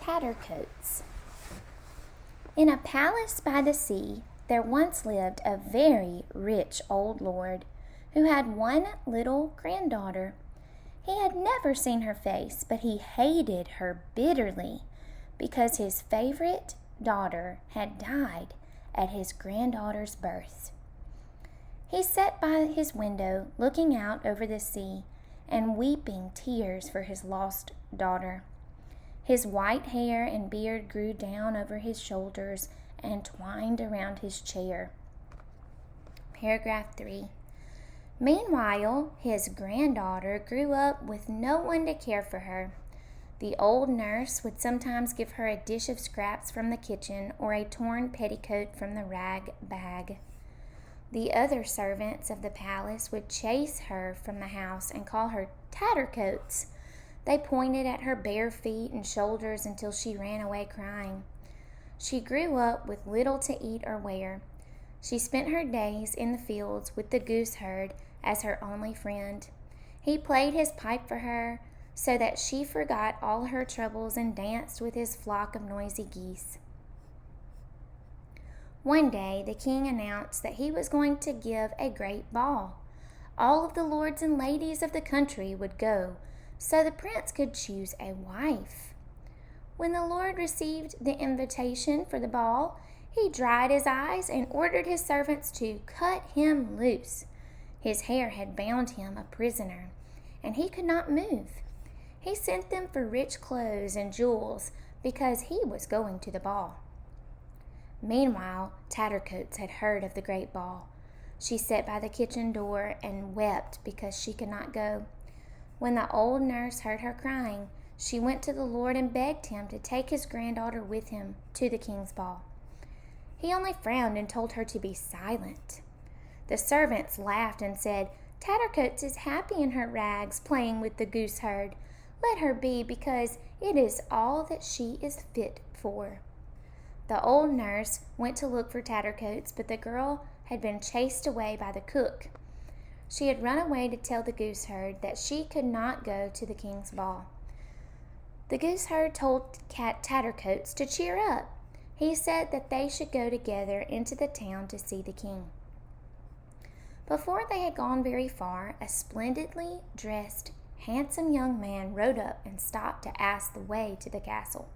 Tattercoats. In a palace by the sea, there once lived a very rich old lord who had one little granddaughter. He had never seen her face, but he hated her bitterly because his favorite daughter had died at his granddaughter's birth. He sat by his window looking out over the sea and weeping tears for his lost daughter. His white hair and beard grew down over his shoulders and twined around his chair. Paragraph 3. Meanwhile, his granddaughter grew up with no one to care for her. The old nurse would sometimes give her a dish of scraps from the kitchen or a torn petticoat from the rag bag. The other servants of the palace would chase her from the house and call her Tattercoats. They pointed at her bare feet and shoulders until she ran away crying. She grew up with little to eat or wear. She spent her days in the fields with the goose herd as her only friend. He played his pipe for her so that she forgot all her troubles and danced with his flock of noisy geese. One day, the king announced that he was going to give a great ball. All of the lords and ladies of the country would go, so the prince could choose a wife. When the lord received the invitation for the ball, he dried his eyes and ordered his servants to cut him loose. His hair had bound him a prisoner, and he could not move. He sent them for rich clothes and jewels because he was going to the ball. Meanwhile, Tattercoats had heard of the great ball. She sat by the kitchen door and wept because she could not go. When the old nurse heard her crying, she went to the Lord and begged him to take his granddaughter with him to the king's ball. He only frowned and told her to be silent. The servants laughed and said, "Tattercoats is happy in her rags, playing with the goose herd. Let her be, because it is all that she is fit for." The old nurse went to look for Tattercoats, but the girl had been chased away by the cook. She had run away to tell the goose herd that she could not go to the king's ball. The goose herd told Tattercoats to cheer up. He said that they should go together into the town to see the king. Before they had gone very far, a splendidly dressed, handsome young man rode up and stopped to ask the way to the castle.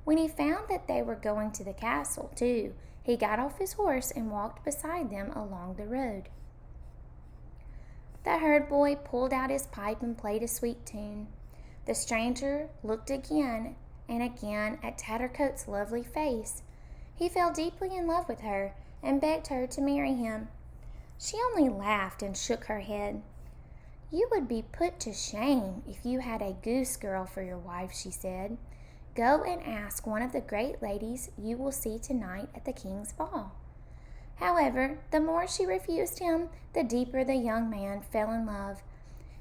When he found that they were going to the castle, too, he got off his horse and walked beside them along the road. The herd boy pulled out his pipe and played a sweet tune. The stranger looked again and again at Tattercoats' lovely face. He fell deeply in love with her and begged her to marry him. She only laughed and shook her head. "You would be put to shame if you had a goose girl for your wife," she said. "Go and ask one of the great ladies you will see tonight at the king's ball." However, the more she refused him, the deeper the young man fell in love.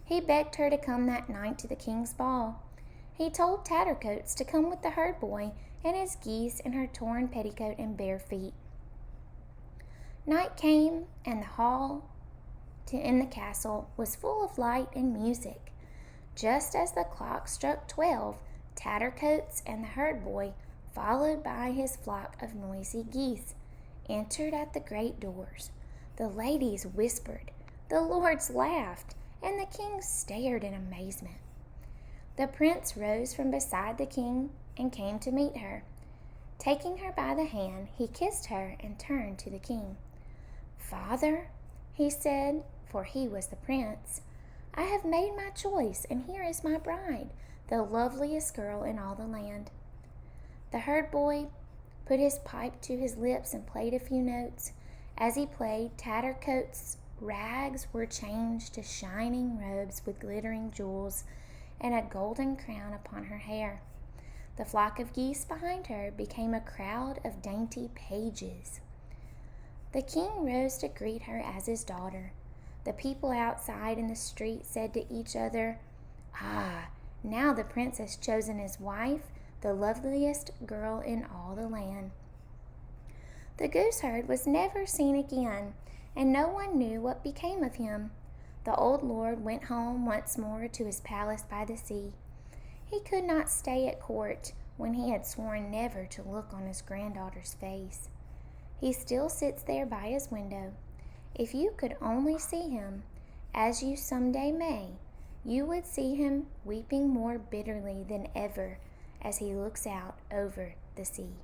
He begged her to come that night to the king's ball. He told Tattercoats to come with the herd boy and his geese and her torn petticoat and bare feet. Night came, and the hall in the castle was full of light and music. Just as the clock struck 12, Tattercoats and the herd boy, followed by his flock of noisy geese, entered at the great doors. The ladies whispered, the lords laughed, and the king stared in amazement. The prince rose from beside the king and came to meet her. Taking her by the hand, he kissed her and turned to the king. "Father," he said, for he was the prince, "I have made my choice, and here is my bride, the loveliest girl in all the land." The herd boy put his pipe to his lips and played a few notes. As he played, Tattercoats' rags were changed to shining robes with glittering jewels and a golden crown upon her hair. The flock of geese behind her became a crowd of dainty pages. The king rose to greet her as his daughter. The people outside in the street said to each other, "Ah, now the prince has chosen his wife, the loveliest girl in all the land." The goose herd was never seen again, and no one knew what became of him. The old lord went home once more to his palace by the sea. He could not stay at court when he had sworn never to look on his granddaughter's face. He still sits there by his window. If you could only see him, as you some day may, you would see him weeping more bitterly than ever as he looks out over the sea.